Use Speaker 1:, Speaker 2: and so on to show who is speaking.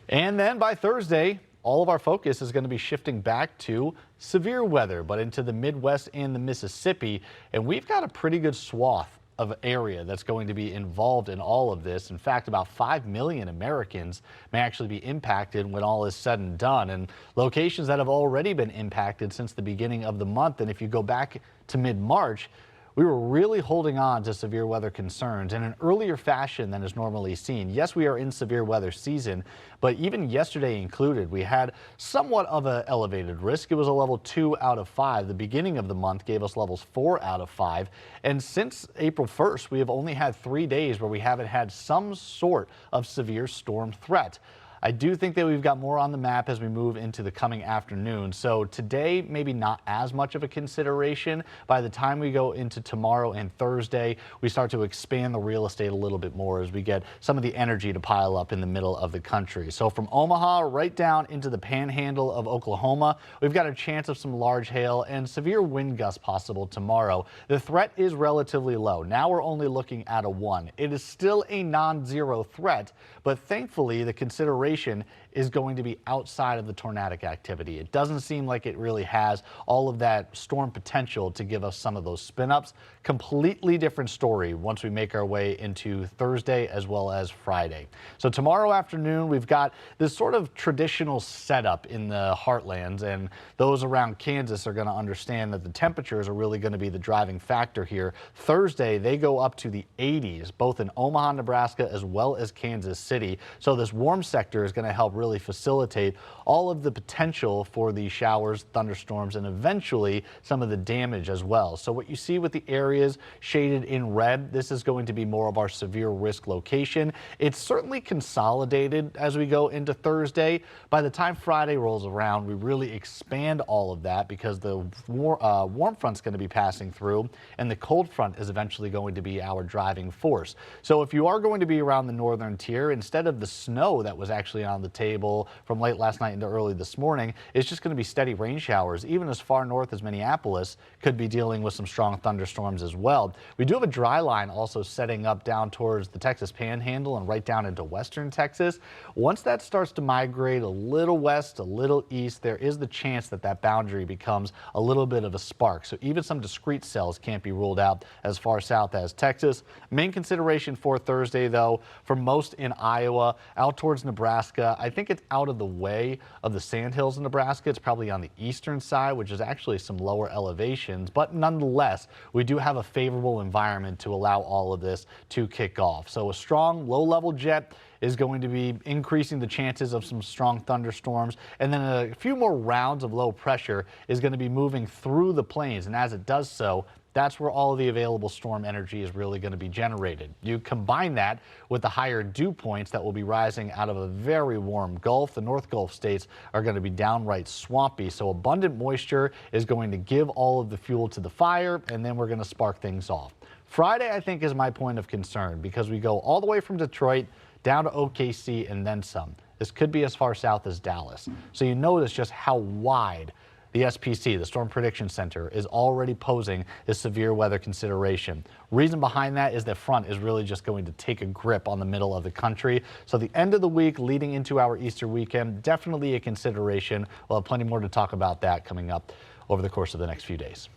Speaker 1: And then by Thursday, all of our focus is going to be shifting back to severe weather, but into the Midwest and the Mississippi. And we've got a pretty good swath of area that's going to be involved in all of this. In fact, about 5 million Americans may actually be impacted when all is said and done, and locations that have already been impacted since the beginning of the month. And if you go back to mid-March, we were really holding on to severe weather concerns in an earlier fashion than is normally seen. Yes, we are in severe weather season, but even yesterday included, we had somewhat of an elevated risk. It was a level 2 out of 5. The beginning of the month gave us levels 4 out of 5. And since April 1st, we have only had 3 days where we haven't had some sort of severe storm threat. I do think that we've got more on the map as we move into the coming afternoon. So today, maybe not as much of a consideration. By the time we go into tomorrow and Thursday, we start to expand the real estate a little bit more as we get some of the energy to pile up in the middle of the country. So from Omaha right down into the panhandle of Oklahoma, we've got a chance of some large hail and severe wind gusts possible tomorrow. The threat is relatively low. Now we're only looking at a 1. It is still a non-zero threat, but thankfully the consideration is going to be outside of the tornadic activity. It doesn't seem like it really has all of that storm potential to give us some of those spin-ups. Completely different story once we make our way into Thursday as well as Friday. So tomorrow afternoon, we've got this sort of traditional setup in the heartlands, and those around Kansas are going to understand that the temperatures are really going to be the driving factor here. Thursday, they go up to the 80s, both in Omaha, Nebraska, as well as Kansas City. So this warm sector is going to help really facilitate all of the potential for the showers, thunderstorms, and eventually some of the damage as well. So what you see with the areas shaded in red, this is going to be more of our severe risk location. It's certainly consolidated as we go into Thursday. By the time Friday rolls around, we really expand all of that because the warm front's going to be passing through and the cold front is eventually going to be our driving force. So if you are going to be around the northern tier, instead of the snow that was actually on the table from late last night into early this morning, it's just going to be steady rain showers. Even as far north as Minneapolis could be dealing with some strong thunderstorms as well. We do have a dry line also setting up down towards the Texas Panhandle and right down into western Texas. Once that starts to migrate a little west, a little east, there is the chance that that boundary becomes a little bit of a spark. So even some discrete cells can't be ruled out as far south as Texas. Main consideration for Thursday, though, for most in Iowa, out towards Nebraska, I think it's out of the way of the sandhills in Nebraska. It's probably on the eastern side, which is actually some lower elevations, but nonetheless, we do have a favorable environment to allow all of this to kick off. So a strong low-level jet is going to be increasing the chances of some strong thunderstorms, and then a few more rounds of low pressure is going to be moving through the plains, and as it does so, that's where all of the available storm energy is really going to be generated. You combine that with the higher dew points that will be rising out of a very warm Gulf. The North Gulf states are going to be downright swampy, so abundant moisture is going to give all of the fuel to the fire, and then we're going to spark things off. Friday, I think, is my point of concern because we go all the way from Detroit down to OKC and then some. This could be as far south as Dallas. So you notice just how wide the SPC, the Storm Prediction Center, is already posing this severe weather consideration. Reason behind that is that front is really just going to take a grip on the middle of the country. So the end of the week leading into our Easter weekend, definitely a consideration. We'll have plenty more to talk about that coming up over the course of the next few days.